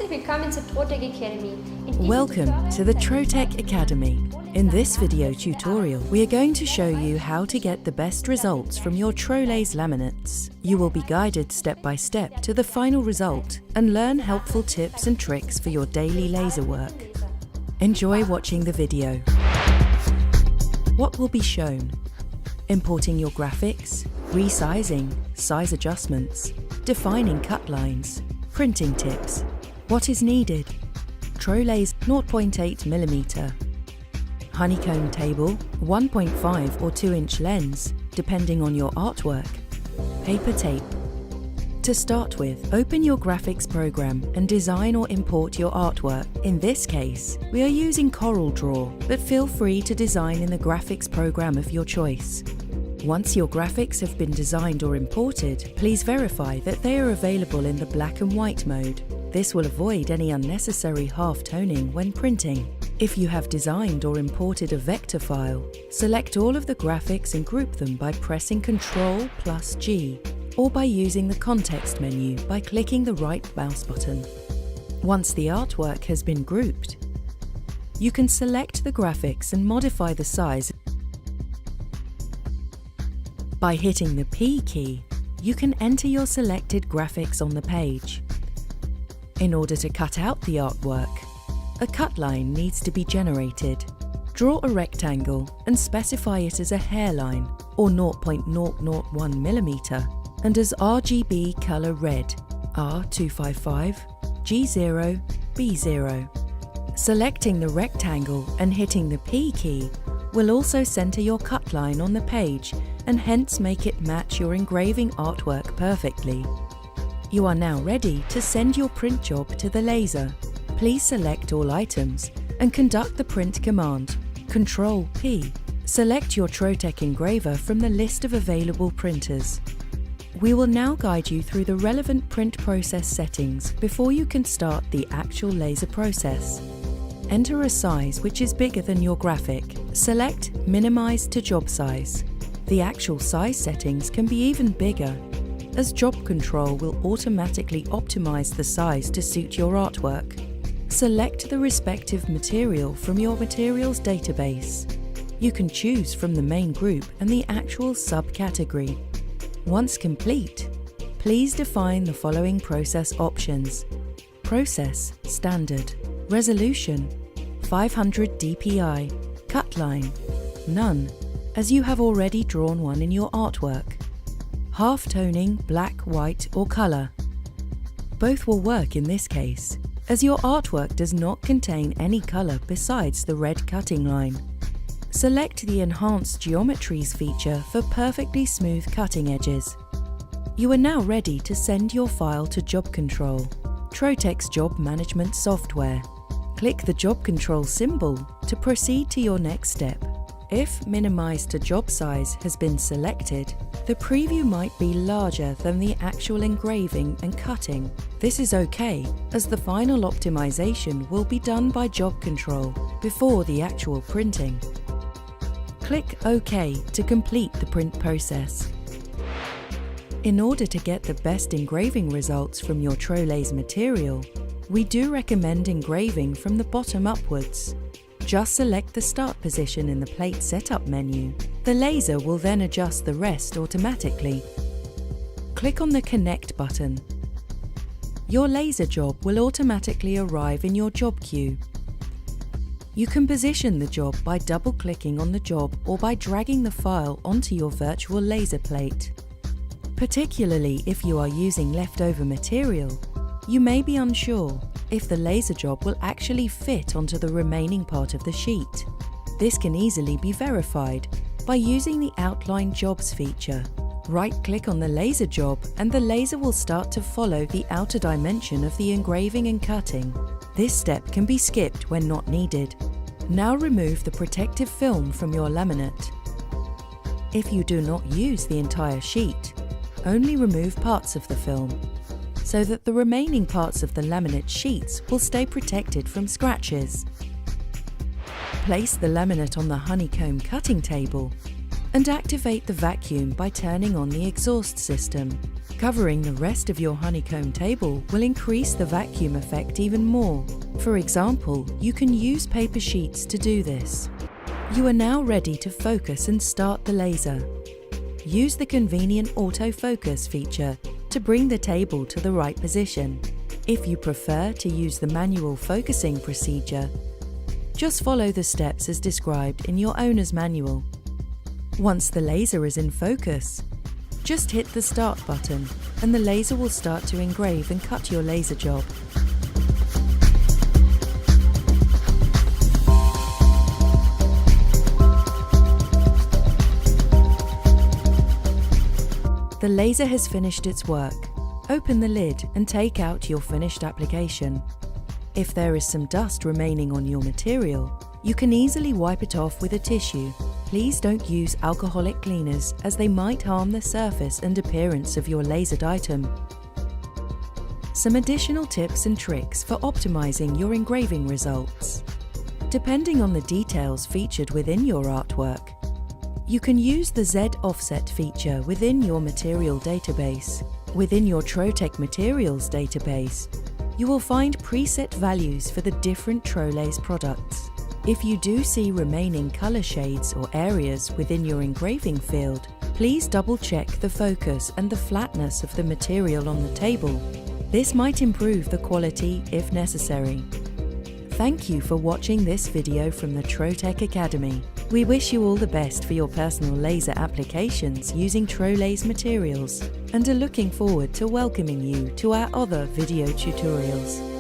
Herzlich willkommen zur Trotec Academy. Welcome to the Trotec Academy. In this video tutorial, we are going to show you how to get the best results from your Trolaze laminates. You will be guided step by step to the final result and learn helpful tips and tricks for your daily laser work. Enjoy watching the video. What will be shown? Importing your graphics, resizing, size adjustments, defining cut lines, printing tips. What is needed? Trolaze 0.8mm, honeycomb table, 1.5 or 2-inch lens, depending on your artwork, paper tape. To start with, open your graphics program and design or import your artwork. In this case, we are using CorelDRAW, but feel free to design in the graphics program of your choice. Once your graphics have been designed or imported, please verify that they are available in the black and white mode. This will avoid any unnecessary half-toning when printing. If you have designed or imported a vector file, select all of the graphics and group them by pressing Ctrl+G, or by using the context menu by clicking the right mouse button. Once the artwork has been grouped, you can select the graphics and modify the size. By hitting the P key, you can enter your selected graphics on the page. In order to cut out the artwork, a cut line needs to be generated. Draw a rectangle and specify it as a hairline or 0.001mm and as RGB color red, R255, G0, B0. Selecting the rectangle and hitting the P key will also center your cut line on the page and hence make it match your engraving artwork perfectly. You are now ready to send your print job to the laser. Please select all items and conduct the print command. Ctrl P. Select your Trotec engraver from the list of available printers. We will now guide you through the relevant print process settings before you can start the actual laser process. Enter a size which is bigger than your graphic. Select Minimize to job size. The actual size settings can be even bigger, as job control will automatically optimize the size to suit your artwork. Select the respective material from your materials database. You can choose from the main group and the actual subcategory. Once complete, please define the following process options. Process Standard. Resolution 500 dpi. Cut line None, as you have already drawn one in your artwork. Half-toning, black, white or color. Both will work in this case, as your artwork does not contain any color besides the red cutting line. Select the Enhanced Geometries feature for perfectly smooth cutting edges. You are now ready to send your file to Job Control, Trotec's job management software. Click the Job Control symbol to proceed to your next step. If Minimize to job size has been selected, the preview might be larger than the actual engraving and cutting. This is okay, as the final optimization will be done by Job Control before the actual printing. Click OK to complete the print process. In order to get the best engraving results from your Trolaze material, we do recommend engraving from the bottom upwards. Just select the start position in the plate setup menu. The laser will then adjust the rest automatically. Click on the Connect button. Your laser job will automatically arrive in your job queue. You can position the job by double-clicking on the job or by dragging the file onto your virtual laser plate. Particularly if you are using leftover material, you may be unsure if the laser job will actually fit onto the remaining part of the sheet. This can easily be verified by using the Outline Jobs feature. Right-click on the laser job and the laser will start to follow the outer dimension of the engraving and cutting. This step can be skipped when not needed. Now remove the protective film from your laminate. If you do not use the entire sheet, only remove parts of the film, so that the remaining parts of the laminate sheets will stay protected from scratches. Place the laminate on the honeycomb cutting table and activate the vacuum by turning on the exhaust system. Covering the rest of your honeycomb table will increase the vacuum effect even more. For example, you can use paper sheets to do this. You are now ready to focus and start the laser. Use the convenient autofocus feature to bring the table to the right position. If you prefer to use the manual focusing procedure, just follow the steps as described in your owner's manual. Once the laser is in focus, just hit the start button and the laser will start to engrave and cut your laser job. The laser has finished its work. Open the lid and take out your finished application. If there is some dust remaining on your material, you can easily wipe it off with a tissue. Please don't use alcoholic cleaners as they might harm the surface and appearance of your lasered item. Some additional tips and tricks for optimizing your engraving results. Depending on the details featured within your artwork, you can use the Z offset feature within your material database. Within your Trotec materials database, you will find preset values for the different Trolaze products. If you do see remaining color shades or areas within your engraving field, please double check the focus and the flatness of the material on the table. This might improve the quality if necessary. Thank you for watching this video from the Trotec Academy. We wish you all the best for your personal laser applications using Trolaze materials and are looking forward to welcoming you to our other video tutorials.